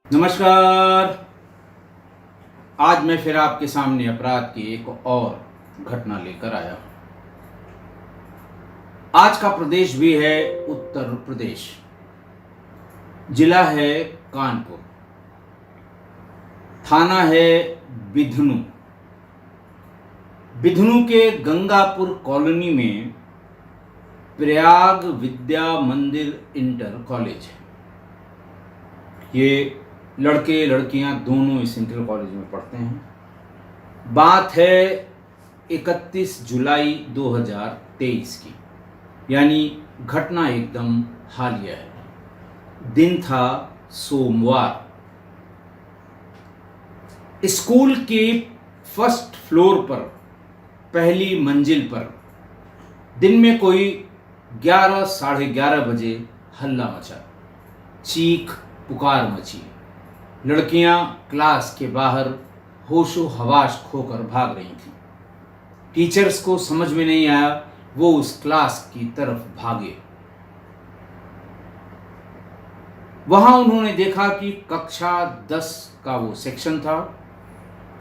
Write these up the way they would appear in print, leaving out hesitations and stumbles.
नमस्कार। आज मैं फिर आपके सामने अपराध की एक और घटना लेकर आया हूं। आज का प्रदेश भी है उत्तर प्रदेश, जिला है कानपुर, थाना है बिधनू। बिधनू के गंगापुर कॉलोनी में प्रयाग विद्या मंदिर इंटर कॉलेज है। ये लड़के लड़कियां दोनों इस इंटर कॉलेज में पढ़ते हैं। बात है 31 जुलाई 2023 की, यानी घटना एकदम हालिया है। दिन था सोमवार। स्कूल के फर्स्ट फ्लोर पर, पहली मंजिल पर दिन में कोई 11 साढ़े 11 बजे हल्ला मचा, चीख पुकार मची। लड़कियां क्लास के बाहर होशो हवास खोकर भाग रही थीं। टीचर्स को समझ में नहीं आया, वो उस क्लास की तरफ भागे। वहां उन्होंने देखा कि कक्षा 10 का वो सेक्शन था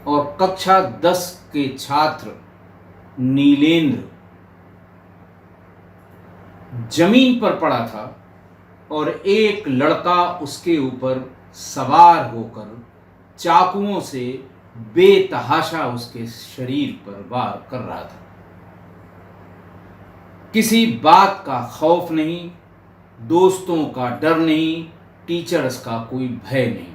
और कक्षा 10 के छात्र नीलेंद्र जमीन पर पड़ा था और एक लड़का उसके ऊपर सवार होकर चाकुओं से बेतहाशा उसके शरीर पर वार कर रहा था। किसी बात का खौफ नहीं, दोस्तों का डर नहीं, टीचर्स का कोई भय नहीं।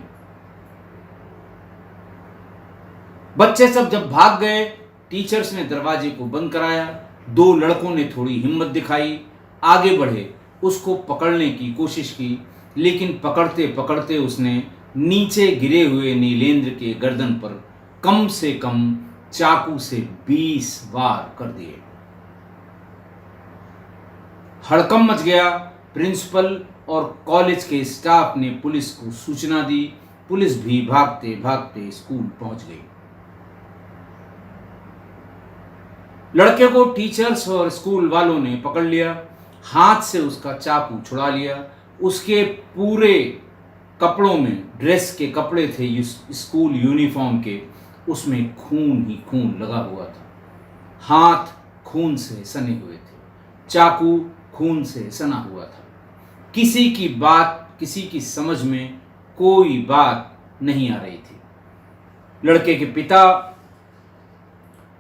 बच्चे सब जब भाग गए, टीचर्स ने दरवाजे को बंद कराया। दो लड़कों ने थोड़ी हिम्मत दिखाई, आगे बढ़े, उसको पकड़ने की कोशिश की, लेकिन पकड़ते पकड़ते उसने नीचे गिरे हुए नीलेंद्र के गर्दन पर कम से कम चाकू से 20 वार कर दिए। हड़कंप मच गया। प्रिंसिपल और कॉलेज के स्टाफ ने पुलिस को सूचना दी। पुलिस भी भागते भागते स्कूल पहुंच गई। लड़के को टीचर्स और स्कूल वालों ने पकड़ लिया, हाथ से उसका चाकू छुड़ा लिया। उसके पूरे कपड़ों में, ड्रेस के कपड़े थे स्कूल यूनिफॉर्म के, उसमें खून ही खून लगा हुआ था। हाथ खून से सने हुए थे, चाकू खून से सना हुआ था। किसी की बात, किसी की समझ में कोई बात नहीं आ रही थी। लड़के के पिता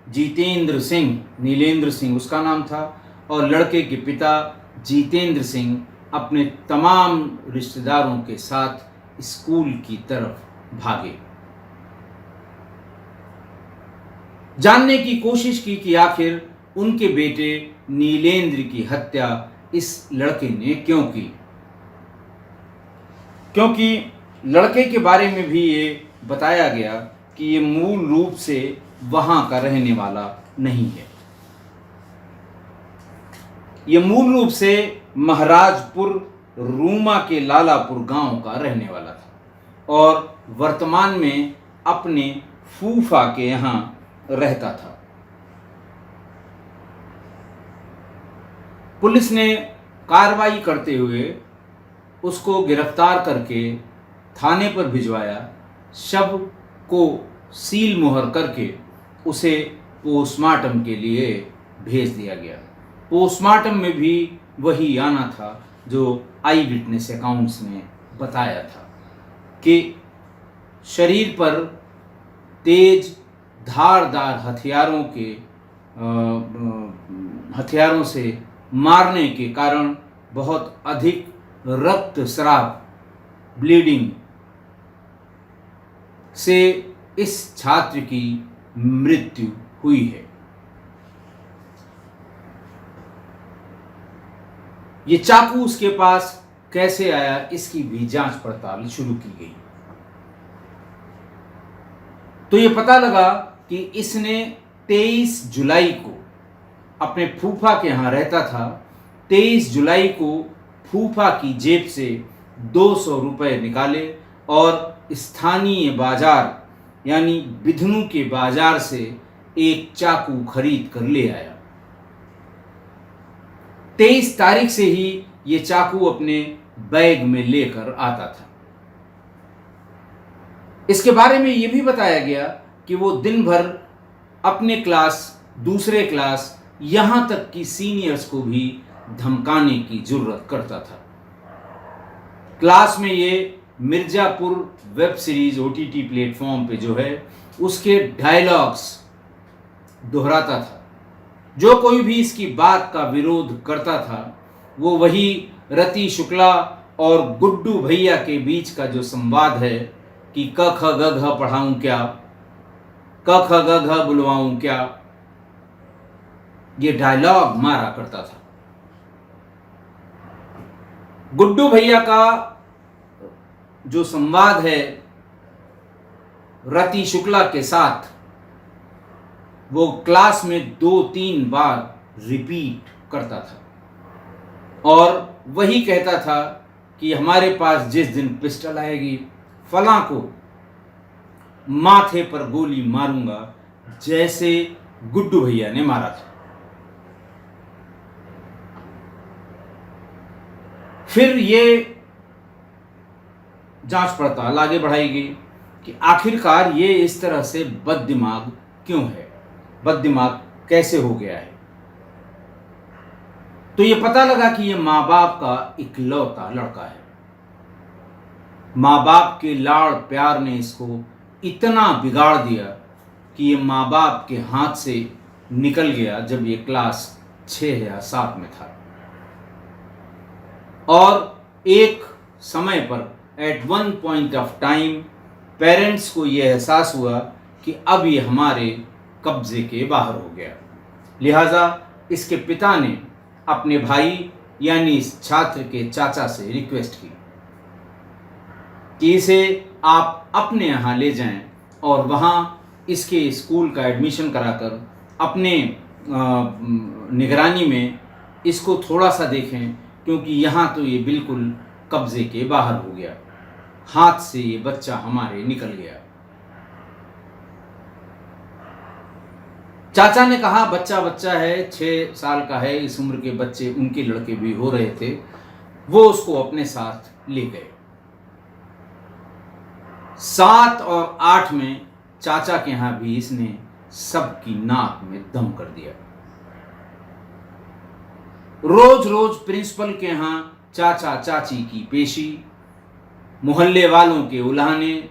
जितेंद्र सिंह, नीलेंद्र सिंह उसका नाम था, और लड़के के पिता जितेंद्र सिंह अपने तमाम रिश्तेदारों के साथ स्कूल की तरफ भागे। जानने की कोशिश की कि आखिर उनके बेटे नीलेंद्र की हत्या इस लड़के ने क्यों की, क्योंकि लड़के के बारे में भी ये बताया गया कि ये मूल रूप से वहां का रहने वाला नहीं है। ये मूल रूप से महाराजपुर रूमा के लालापुर गांव का रहने वाला था और वर्तमान में अपने फूफा के यहां रहता था। पुलिस ने कार्रवाई करते हुए उसको गिरफ्तार करके थाने पर भिजवाया। शव को सील मोहर करके उसे पोस्टमार्टम के लिए भेज दिया गया। पोस्टमार्टम में भी वही आना था जो आई विटनेस अकाउंट्स ने बताया था कि शरीर पर तेज धारदार हथियारों से मारने के कारण बहुत अधिक रक्तस्राव, ब्लीडिंग से इस छात्र की मृत्यु हुई है। ये चाकू उसके पास कैसे आया, इसकी भी जांच पड़ताल शुरू की गई। तो ये पता लगा कि इसने 23 जुलाई को अपने फूफा के यहां रहता था। 23 जुलाई को फूफा की जेब से 200 रुपए निकाले और स्थानीय बाजार यानी बिधनू के बाजार से एक चाकू खरीद कर ले आया। 23 तारीख से ही ये चाकू अपने बैग में लेकर आता था। इसके बारे में ये भी बताया गया कि वो दिन भर अपने क्लास, दूसरे क्लास, यहाँ तक कि सीनियर्स को भी धमकाने की जरूरत करता था। क्लास में ये Mirzapur web series OTT platform पे जो है उसके डायलॉग्स दोहराता था। जो कोई भी इसकी बात का विरोध करता था वो वही रति शुक्ला और गुड्डू भैया के बीच का जो संवाद है कि क ख ग घ पढ़ाऊं क्या, क ख ग घ बुलवाऊं क्या, ये डायलॉग मारा करता था। गुड्डू भैया का जो संवाद है रति शुक्ला के साथ वो क्लास में 2-3 बार रिपीट करता था और वही कहता था कि हमारे पास जिस दिन पिस्टल आएगी फलां को माथे पर गोली मारूंगा, जैसे गुड्डू भैया ने मारा था। फिर ये जांच पड़ताल आगे बढ़ाई गई कि आखिरकार ये इस तरह से बददिमाग क्यों है, बददिमाग कैसे हो गया है। तो ये पता लगा कि ये माँ बाप का इकलौता लड़का है। माँ बाप के लाड़ प्यार ने इसको इतना बिगाड़ दिया कि ये माँ बाप के हाथ से निकल गया जब ये क्लास 6 या 7 में था। और एक समय पर at one point of time parents को यह एहसास हुआ कि अब ये हमारे कब्जे के बाहर हो गया। लिहाजा इसके पिता ने अपने भाई यानी इस छात्र के चाचा से रिक्वेस्ट की कि इसे आप अपने यहाँ ले जाएं और वहाँ इसके स्कूल का एडमिशन कराकर अपने निगरानी में इसको थोड़ा सा देखें, क्योंकि यहाँ तो ये बिल्कुल कब्जे के बाहर हो गया, हाथ से ये बच्चा हमारे निकल गया। चाचा ने कहा बच्चा बच्चा है, 6 साल का है, इस उम्र के बच्चे उनके लड़के भी हो रहे थे, वो उसको अपने साथ ले गए। 7 और 8 में चाचा के यहाँ भी इसने सबकी नाक में दम कर दिया। रोज रोज प्रिंसिपल के यहाँ चाचा चाची की पेशी, मोहल्ले वालों के उल्हाने,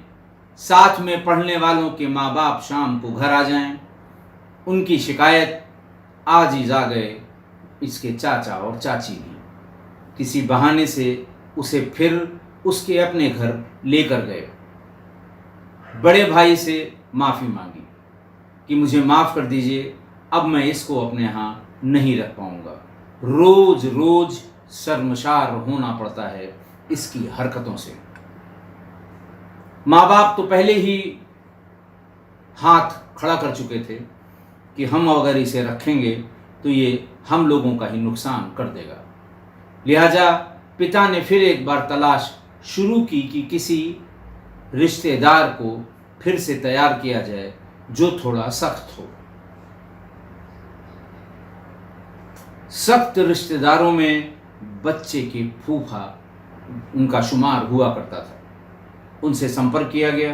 साथ में पढ़ने वालों के माँ बाप शाम को घर आ जाएं, उनकी शिकायत। आज ही जा गए इसके चाचा और चाची भी, किसी बहाने से उसे फिर उसके अपने घर लेकर गए। बड़े भाई से माफ़ी मांगी कि मुझे माफ़ कर दीजिए, अब मैं इसको अपने यहाँ नहीं रख पाऊँगा। रोज रोज शर्मसार होना पड़ता है इसकी हरकतों से। माँ बाप तो पहले ही हाथ खड़ा कर चुके थे कि हम अगर इसे रखेंगे तो ये हम लोगों का ही नुकसान कर देगा। लिहाजा पिता ने फिर एक बार तलाश शुरू की कि किसी रिश्तेदार को फिर से तैयार किया जाए जो थोड़ा सख्त हो। सख्त रिश्तेदारों में बच्चे के फूफा उनका शुमार हुआ करता था। उनसे संपर्क किया गया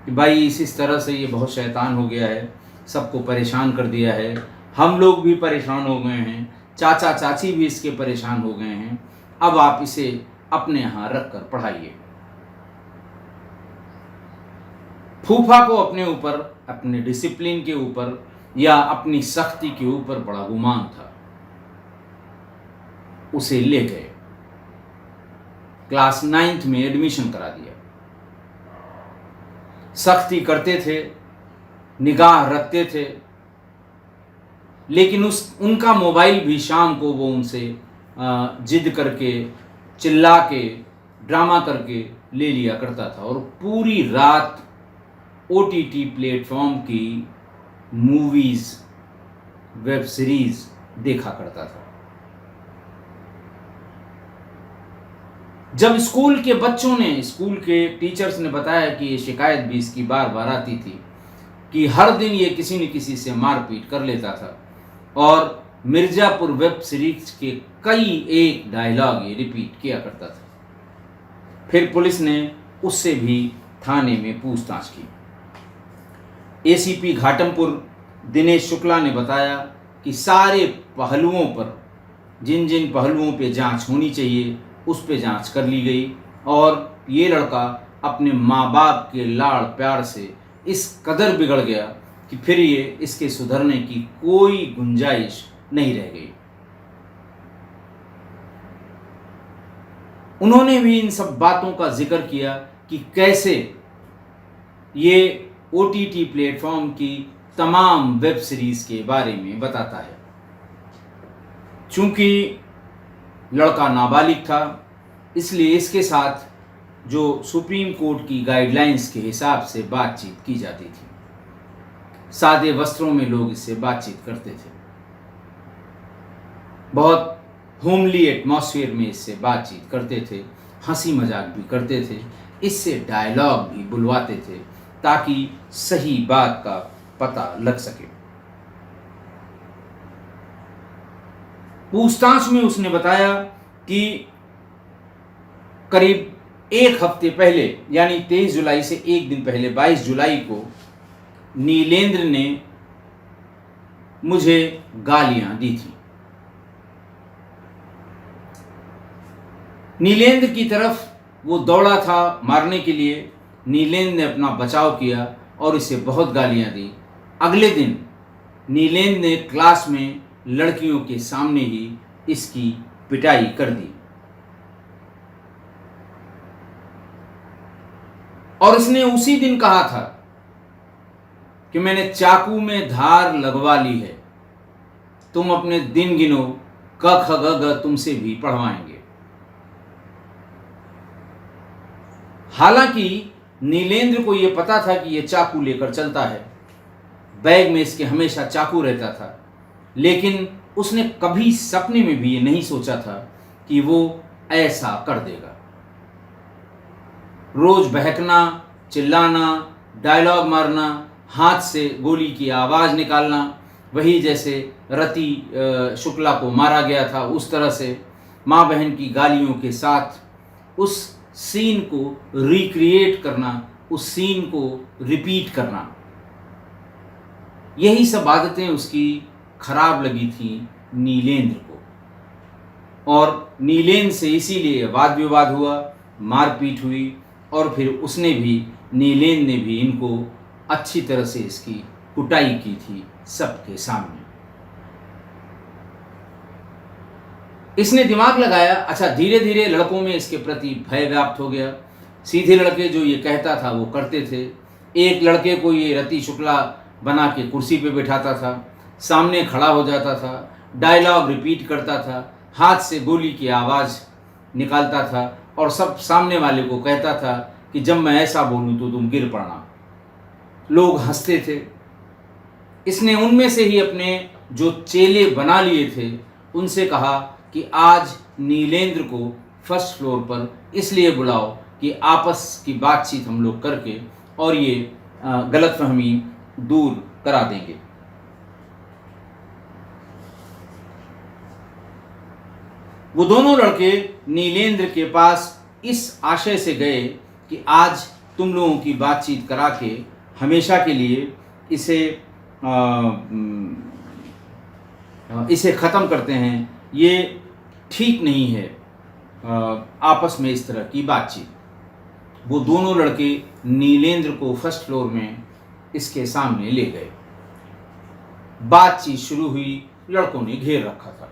कि भाई इस तरह से ये बहुत शैतान हो गया है, सबको परेशान कर दिया है, हम लोग भी परेशान हो गए हैं, चाचा चाची भी इसके परेशान हो गए हैं, अब आप इसे अपने यहाँ रख कर पढ़ाइए। फूफा को अपने ऊपर, अपने डिसिप्लिन के ऊपर या अपनी सख्ती के ऊपर बड़ा गुमान था। उसे ले गए, क्लास 9th में एडमिशन करा दिया। सख्ती करते थे, निगाह रखते थे, लेकिन उनका मोबाइल भी शाम को वो उनसे जिद करके, चिल्ला के, ड्रामा करके ले लिया करता था और पूरी रात OTT प्लेटफॉर्म की मूवीज, वेब सीरीज देखा करता था। जब स्कूल के बच्चों ने, स्कूल के टीचर्स ने बताया कि ये शिकायत भी इसकी बार बार आती थी कि हर दिन ये किसी न किसी से मारपीट कर लेता था और मिर्जापुर वेब सीरीज के कई एक डायलॉग ये रिपीट किया करता था। फिर पुलिस ने उससे भी थाने में पूछताछ की। एसीपी घाटमपुर दिनेश शुक्ला ने बताया कि सारे पहलुओं पर, जिन जिन पहलुओं पे जांच होनी चाहिए उस पे जांच कर ली गई और ये लड़का अपने माँ बाप के लाड़ प्यार से इस कदर बिगड़ गया कि फिर ये इसके सुधरने की कोई गुंजाइश नहीं रह गई। उन्होंने भी इन सब बातों का जिक्र किया कि कैसे ये OTT प्लेटफॉर्म की तमाम वेब सीरीज के बारे में बताता है। चूंकि लड़का नाबालिग था, इसलिए इसके साथ जो सुप्रीम कोर्ट की गाइडलाइंस के हिसाब से बातचीत की जाती थी, सादे वस्त्रों में लोग इससे बातचीत करते थे, बहुत होमली एटमॉस्फेयर में इससे बातचीत करते थे, हंसी मजाक भी करते थे, इससे डायलॉग भी बुलवाते थे ताकि सही बात का पता लग सके। पूछताछ में उसने बताया कि करीब एक हफ्ते पहले, यानी 23 जुलाई से एक दिन पहले 22 जुलाई को नीलेंद्र ने मुझे गालियां दी थी। नीलेंद्र की तरफ वो दौड़ा था मारने के लिए। नीलेंद्र ने अपना बचाव किया और इसे बहुत गालियां दी। अगले दिन नीलेंद्र ने क्लास में लड़कियों के सामने ही इसकी पिटाई कर दी और इसने उसी दिन कहा था कि मैंने चाकू में धार लगवा ली है, तुम अपने दिन गिनो, क ख ग घ तुमसे भी पढ़वाएंगे। हालांकि नीलेंद्र को यह पता था कि यह चाकू लेकर चलता है, बैग में इसके हमेशा चाकू रहता था, लेकिन उसने कभी सपने में भी ये नहीं सोचा था कि वो ऐसा कर देगा। रोज बहकना, चिल्लाना, डायलॉग मारना, हाथ से गोली की आवाज़ निकालना, वही जैसे रति शुक्ला को मारा गया था उस तरह से, माँ बहन की गालियों के साथ उस सीन को रिक्रिएट करना, उस सीन को रिपीट करना, यही सब आदतें उसकी खराब लगी थी नीलेंद्र को। और नीलेंद्र से इसीलिए वाद विवाद हुआ, मारपीट हुई और फिर उसने भी, नीलेंद्र ने भी इनको अच्छी तरह से इसकी कुटाई की थी सबके सामने। इसने दिमाग लगाया। अच्छा, धीरे धीरे लड़कों में इसके प्रति भय व्याप्त हो गया। सीधे लड़के जो ये कहता था वो करते थे। एक लड़के को ये रति शुक्ला बना के कुर्सी पे बिठाता था, सामने खड़ा हो जाता था, डायलॉग रिपीट करता था, हाथ से गोली की आवाज़ निकालता था और सब सामने वाले को कहता था कि जब मैं ऐसा बोलूँ तो तुम गिर पड़ना। लोग हंसते थे। इसने उनमें से ही अपने जो चेले बना लिए थे उनसे कहा कि आज नीलेंद्र को फर्स्ट फ्लोर पर इसलिए बुलाओ कि आपस की बातचीत हम लोग करके और ये गलतफहमी दूर करा देंगे। वो दोनों लड़के नीलेंद्र के पास इस आशय से गए कि आज तुम लोगों की बातचीत करा के हमेशा के लिए इसे ख़त्म करते हैं। ये ठीक नहीं है आपस में इस तरह की बातचीत। वो दोनों लड़के नीलेंद्र को फर्स्ट फ्लोर में इसके सामने ले गए। बातचीत शुरू हुई। लड़कों ने घेर रखा था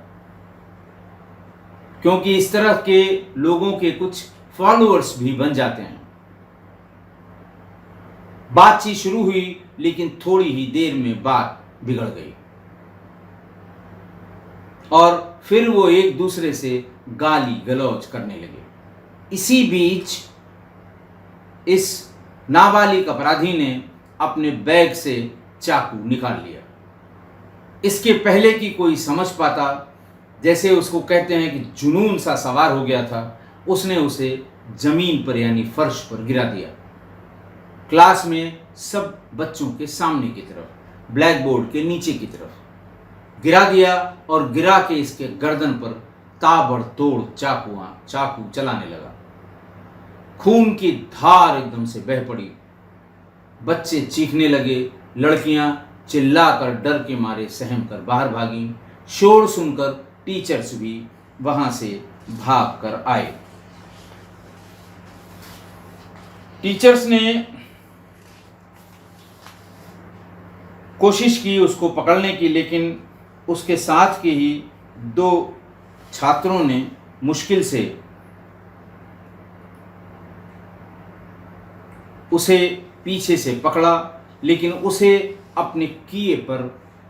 क्योंकि इस तरह के लोगों के कुछ फॉलोअर्स भी बन जाते हैं। बातचीत शुरू हुई लेकिन थोड़ी ही देर में बात बिगड़ गई और फिर वो एक दूसरे से गाली गलौज करने लगे। इसी बीच इस नाबालिग अपराधी ने अपने बैग से चाकू निकाल लिया। इसके पहले कि कोई समझ पाता, जैसे उसको कहते हैं कि जुनून सा सवार हो गया था, उसने उसे जमीन पर यानी फर्श पर गिरा दिया। क्लास में सब बच्चों के सामने की तरफ, ब्लैक बोर्ड के नीचे की तरफ गिरा दिया और गिरा के इसके गर्दन पर ताबड़तोड़ चाकू चलाने लगा। खून की धार एकदम से बह पड़ी। बच्चे चीखने लगे, लड़कियां चिल्लाकर डर के मारे सहम कर बाहर भागी। शोर सुनकर टीचर्स भी वहां से भाग कर आए। टीचर्स ने कोशिश की उसको पकड़ने की, लेकिन उसके साथ के ही 2 छात्रों ने मुश्किल से उसे पीछे से पकड़ा, लेकिन उसे अपने किए पर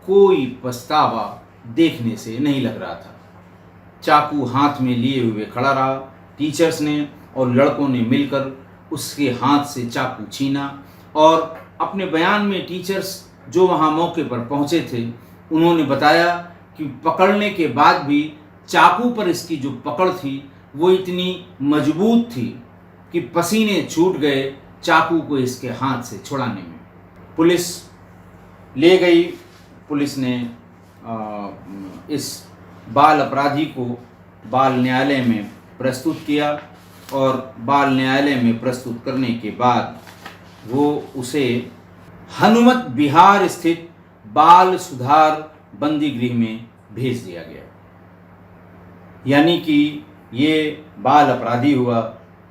कोई पछतावा देखने से नहीं लग रहा था। चाकू हाथ में लिए हुए खड़ा रहा। टीचर्स ने और लड़कों ने मिलकर उसके हाथ से चाकू छीना और अपने बयान में टीचर्स जो वहाँ मौके पर पहुँचे थे उन्होंने बताया कि पकड़ने के बाद भी चाकू पर इसकी जो पकड़ थी वो इतनी मजबूत थी कि पसीने छूट गए चाकू को इसके हाथ से छुड़ाने में। पुलिस ले गई। पुलिस ने इस बाल अपराधी को बाल न्यायालय में प्रस्तुत किया और बाल न्यायालय में प्रस्तुत करने के बाद वो उसे हनुमत विहार स्थित बाल सुधार बंदी गृह में भेज दिया गया। यानी कि ये बाल अपराधी हुआ,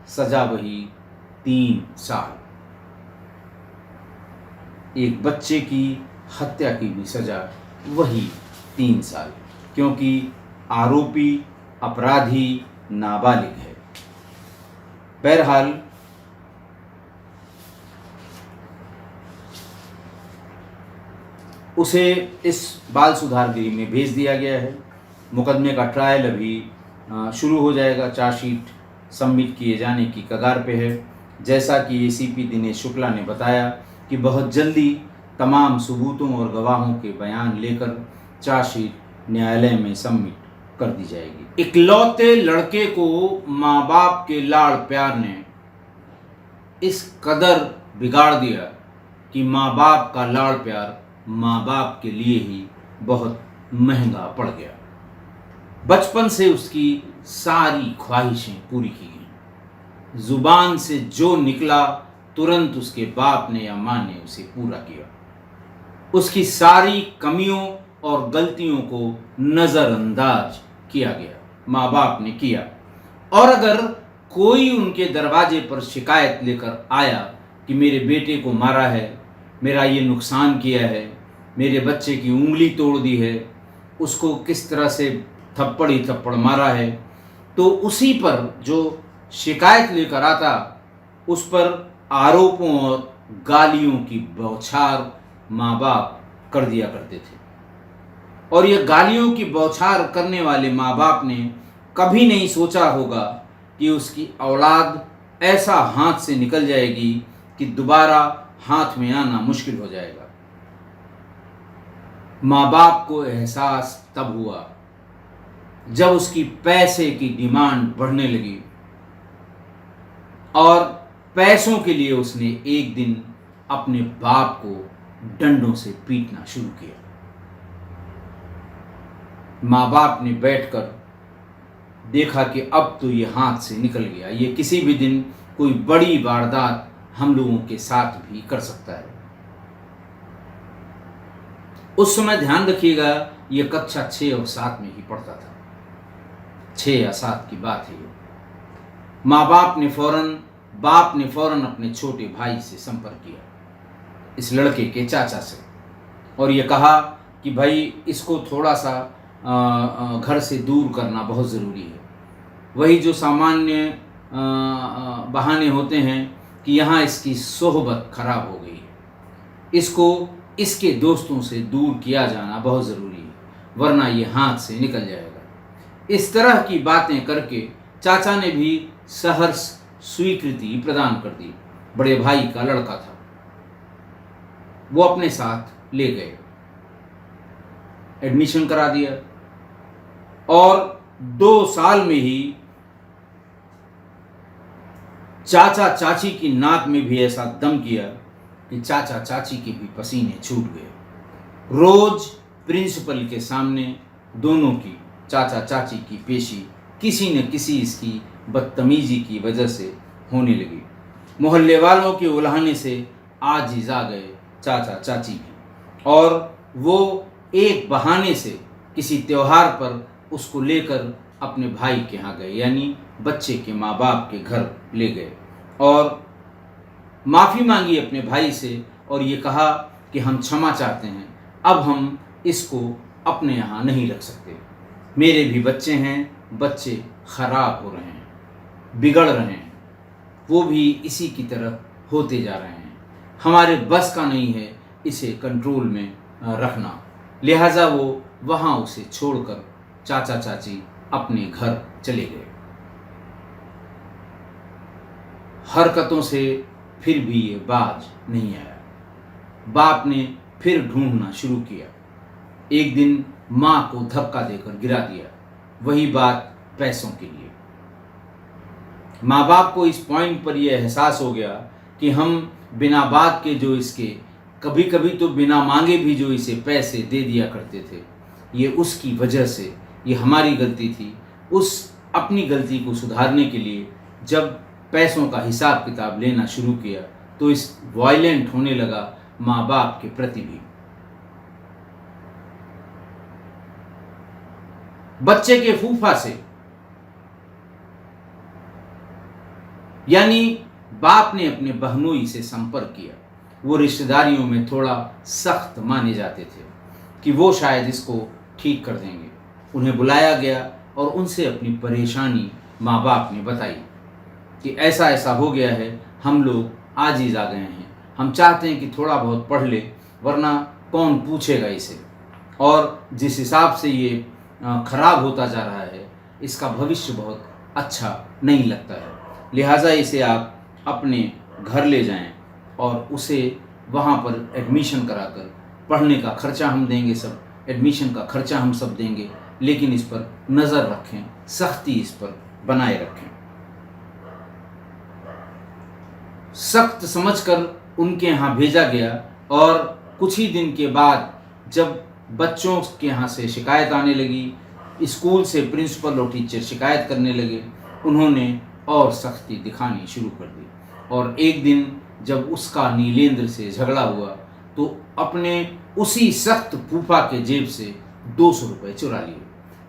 सजा वही 3 साल। एक बच्चे की हत्या की भी सजा वही 3 साल, क्योंकि आरोपी अपराधी नाबालिग है। बहरहाल उसे इस बाल सुधार गृह में भेज दिया गया है। मुकदमे का ट्रायल अभी शुरू हो जाएगा। चार्जशीट सबमिट किए जाने की कगार पे है। जैसा कि एसीपी दिनेश शुक्ला ने बताया कि बहुत जल्दी तमाम सबूतों और गवाहों के बयान लेकर चार्जशीट न्यायालय में सबमिट कर दी जाएगी। इकलौते लड़के को माँ बाप के लाड़ प्यार ने इस कदर बिगाड़ दिया कि माँ बाप का लाड़ प्यार माँ बाप के लिए ही बहुत महंगा पड़ गया। बचपन से उसकी सारी ख्वाहिशें पूरी की गईं। जुबान से जो निकला तुरंत उसके बाप ने या माँ ने उसे पूरा किया। उसकी सारी कमियों और गलतियों को नज़रअंदाज किया गया, माँ बाप ने किया। और अगर कोई उनके दरवाजे पर शिकायत लेकर आया कि मेरे बेटे को मारा है, मेरा ये नुकसान किया है, मेरे बच्चे की उंगली तोड़ दी है, उसको किस तरह से थप्पड़ ही थप्पड़ मारा है, तो उसी पर जो शिकायत लेकर आता उस पर आरोपों और गालियों की बौछार माँ बाप कर दिया करते थे। और ये गालियों की बौछार करने वाले माँ बाप ने कभी नहीं सोचा होगा कि उसकी औलाद ऐसा हाथ से निकल जाएगी कि दोबारा हाथ में आना मुश्किल हो जाएगा। माँ बाप को एहसास तब हुआ जब उसकी पैसे की डिमांड बढ़ने लगी और पैसों के लिए उसने एक दिन अपने बाप को डंडों से पीटना शुरू किया। माँ बाप ने बैठकर देखा कि अब तो ये हाथ से निकल गया, ये किसी भी दिन कोई बड़ी वारदात हम लोगों के साथ भी कर सकता है। उस समय ध्यान रखिएगा, ये कक्षा 6 और 7 में ही पढ़ता था। 6 या 7 की बात है ये। बाप ने फौरन अपने छोटे भाई से संपर्क किया, इस लड़के के चाचा से, और ये कहा कि भाई इसको थोड़ा सा घर से दूर करना बहुत ज़रूरी है। वही जो सामान्य बहाने होते हैं कि यहाँ इसकी सोहबत खराब हो गई है, इसको इसके दोस्तों से दूर किया जाना बहुत ज़रूरी है, वरना ये हाथ से निकल जाएगा। इस तरह की बातें करके चाचा ने भी सहर्ष स्वीकृति प्रदान कर दी। बड़े भाई का लड़का था, वो अपने साथ ले गए, एडमिशन करा दिया और 2 साल में ही चाचा चाची की नाक में भी ऐसा दम किया कि चाचा चाची के भी पसीने छूट गए। रोज प्रिंसिपल के सामने दोनों की, चाचा चाची की पेशी किसी न किसी इसकी बदतमीजी की वजह से होने लगी। मोहल्ले वालों के उलाहने से आजिज़ आ गए चाचा चाची भी, और वो एक बहाने से किसी त्योहार पर उसको लेकर अपने भाई के यहाँ गए, यानी बच्चे के माँ बाप के घर ले गए और माफ़ी मांगी अपने भाई से और ये कहा कि हम क्षमा चाहते हैं, अब हम इसको अपने यहाँ नहीं रख सकते। मेरे भी बच्चे हैं, बच्चे ख़राब हो रहे हैं, बिगड़ रहे हैं, वो भी इसी की तरह होते जा रहे हैं। हमारे बस का नहीं है इसे कंट्रोल में रखना। लिहाजा वो वहाँ उसे छोड़कर चाचा चाची अपने घर चले गए। हरकतों से फिर भी ये बाज नहीं आया। बाप ने फिर ढूंढना शुरू किया। एक दिन माँ को धक्का देकर गिरा दिया, वही बात पैसों के लिए। माँ बाप को इस पॉइंट पर यह एहसास हो गया कि हम बिना बात के जो इसके, कभी कभी तो बिना मांगे भी जो इसे पैसे दे दिया करते थे, ये उसकी वजह से, ये हमारी गलती थी। उस अपनी गलती को सुधारने के लिए जब पैसों का हिसाब किताब लेना शुरू किया तो इस वायलेंट होने लगा माँ बाप के प्रति भी। बच्चे के फूफा से, यानी बाप ने अपने बहनोई से संपर्क किया। वो रिश्तेदारियों में थोड़ा सख्त माने जाते थे कि वो शायद इसको ठीक कर देंगे। उन्हें बुलाया गया और उनसे अपनी परेशानी माँ बाप ने बताई कि ऐसा ऐसा हो गया है, हम लोग आजिज़ आ गए हैं, हम चाहते हैं कि थोड़ा बहुत पढ़ ले, वरना कौन पूछेगा इसे, और जिस हिसाब से ये खराब होता जा रहा है, इसका भविष्य बहुत अच्छा नहीं लगता है। लिहाजा इसे आप अपने घर ले जाएं और उसे वहाँ पर एडमिशन कराकर, पढ़ने का खर्चा हम देंगे, सब एडमिशन का खर्चा हम सब देंगे, लेकिन इस पर नज़र रखें, सख्ती इस पर बनाए रखें। सख्त समझकर उनके यहाँ भेजा गया और कुछ ही दिन के बाद जब बच्चों के यहाँ से शिकायत आने लगी, स्कूल से प्रिंसिपल और टीचर शिकायत करने लगे, उन्होंने और सख्ती दिखानी शुरू कर दी। और एक दिन जब उसका नीलेंद्र से झगड़ा हुआ तो अपने उसी सख्त फूफा के जेब से 200 रुपये चुरा लिए,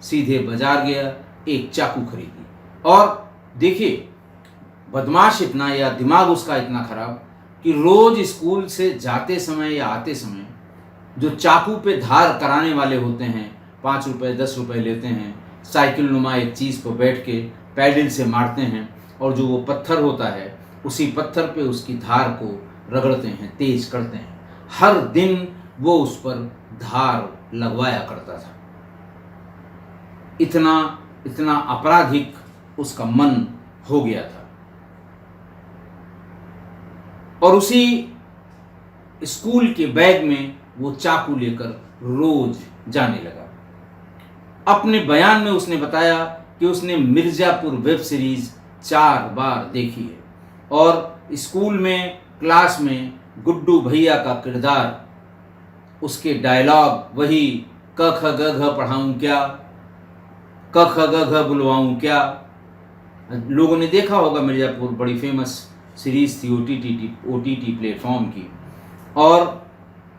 सीधे बाजार गया, एक चाकू खरीदी। और देखिए, बदमाश इतना, या दिमाग उसका इतना खराब कि रोज स्कूल से जाते समय या आते समय जो चाकू पे धार कराने वाले होते हैं, 5 रुपये 10 रुपये लेते हैं, साइकिल नुमा एक चीज़ पर बैठ के पैडल से मारते हैं और जो वो पत्थर होता है उसी पत्थर पे उसकी धार को रगड़ते हैं, तेज करते हैं। हर दिन वो उस पर धार लगवाया करता था। इतना इतना आपराधिक उसका मन हो गया था। और उसी स्कूल के बैग में वो चाकू लेकर रोज जाने लगा। अपने बयान में उसने बताया कि उसने मिर्जापुर वेब सीरीज 4 बार देखी है और स्कूल में, क्लास में गुड्डू भैया का किरदार, उसके डायलॉग वही क ख ग घ पढ़ाऊं क्या, क ख ग घ बुलवाऊं क्या। लोगों ने देखा होगा, मिर्जापुर बड़ी फेमस सीरीज थी ओटीटी प्लेटफॉर्म की, और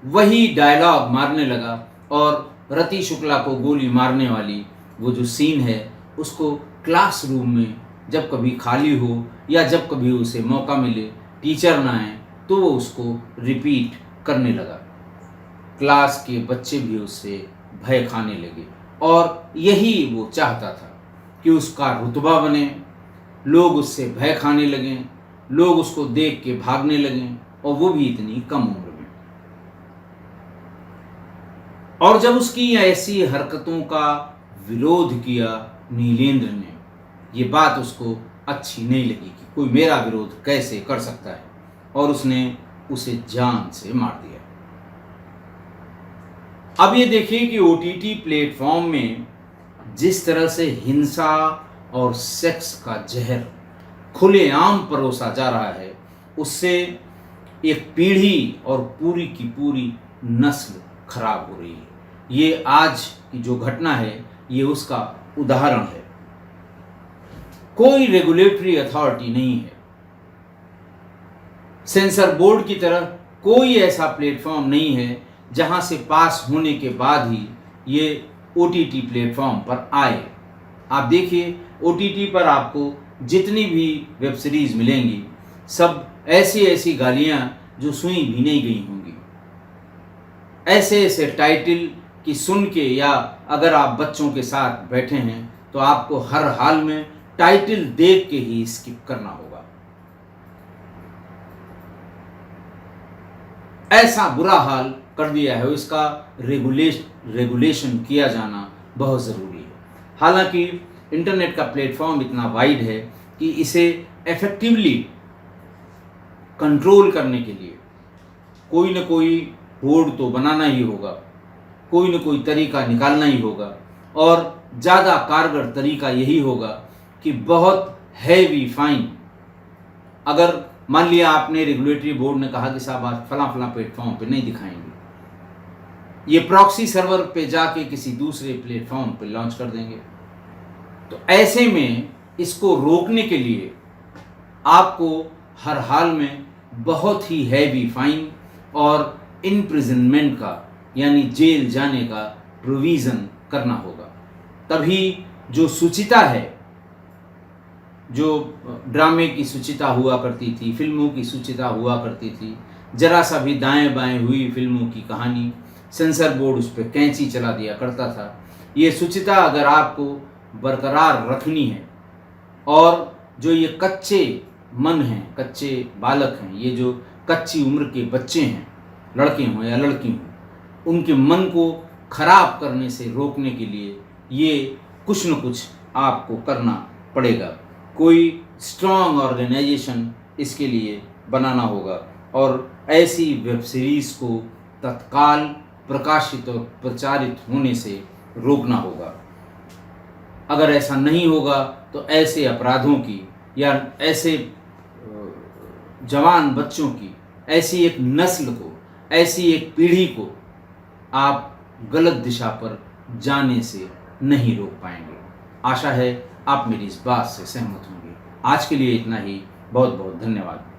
वही डायलॉग मारने लगा। और रति शुक्ला को गोली मारने वाली वो जो सीन है, उसको क्लासरूम में जब कभी खाली हो या जब कभी उसे मौका मिले, टीचर ना आए, तो वो उसको रिपीट करने लगा। क्लास के बच्चे भी उससे भय खाने लगे और यही वो चाहता था कि उसका रुतबा बने, लोग उससे भय खाने लगें, लोग उसको देख के भागने लगें, और वो भी इतनी कम उम्र में। और जब उसकी ऐसी हरकतों का विरोध किया नीलेंद्र ने, ये बात उसको अच्छी नहीं लगी कि कोई मेरा विरोध कैसे कर सकता है, और उसने उसे जान से मार दिया। अब ये देखिए कि ओटीटी प्लेटफॉर्म में जिस तरह से हिंसा और सेक्स का जहर खुलेआम परोसा जा रहा है, उससे एक पीढ़ी और पूरी की पूरी नस्ल खराब हो रही है। ये आज की जो घटना है, ये उसका उदाहरण है। कोई रेगुलेटरी अथॉरिटी नहीं है सेंसर बोर्ड की तरह कोई ऐसा प्लेटफॉर्म नहीं है जहां से पास होने के बाद ही ये OTT प्लेटफॉर्म पर आए। आप देखिए OTT पर आपको जितनी भी वेब सीरीज मिलेंगी सब ऐसी ऐसी गालियां जो सुई भी नहीं गई होंगी, ऐसे ऐसे टाइटल कि सुन के, या अगर आप बच्चों के साथ बैठे हैं तो आपको हर हाल में टाइटल देख के ही स्किप करना होगा। ऐसा बुरा हाल कर दिया है, इसका रेगुलेशन किया जाना बहुत ज़रूरी है। हालांकि इंटरनेट का प्लेटफॉर्म इतना वाइड है कि इसे इफेक्टिवली कंट्रोल करने के लिए कोई न कोई बोर्ड तो बनाना ही होगा, कोई न कोई तरीका निकालना ही होगा, और ज़्यादा कारगर तरीका यही होगा कि बहुत हैवी फाइन, अगर मान लिया आपने रेगुलेटरी बोर्ड ने कहा कि साहब आज फला फला प्लेटफॉर्म पे नहीं दिखाएंगे, ये प्रॉक्सी सर्वर पे जाके किसी दूसरे प्लेटफॉर्म पे लॉन्च कर देंगे, तो ऐसे में इसको रोकने के लिए आपको हर हाल में बहुत ही हैवी फाइन और इम्प्रिजनमेंट का, यानी जेल जाने का प्रोविज़न करना होगा। तभी जो शुचिता है, जो ड्रामे की शुचिता हुआ करती थी, फिल्मों की शुचिता हुआ करती थी, जरा सा भी दाएं बाएं हुई फिल्मों की कहानी सेंसर बोर्ड उस पर कैंची चला दिया करता था। ये शुचिता अगर आपको बरकरार रखनी है, और जो ये कच्चे मन हैं, कच्चे बालक हैं, ये जो कच्ची उम्र के बच्चे हैं, लड़के हों या लड़की हों, उनके मन को खराब करने से रोकने के लिए ये कुछ न कुछ आपको करना पड़ेगा। कोई स्ट्रॉन्ग ऑर्गेनाइजेशन इसके लिए बनाना होगा और ऐसी वेब सीरीज़ को तत्काल प्रकाशित और प्रचारित होने से रोकना होगा। अगर ऐसा नहीं होगा तो ऐसे अपराधों की, या ऐसे जवान बच्चों की, ऐसी एक नस्ल को, ऐसी एक पीढ़ी को आप गलत दिशा पर जाने से नहीं रोक पाएंगे। आशा है आप मेरी इस बात से सहमत होंगे। आज के लिए इतना ही। बहुत बहुत धन्यवाद।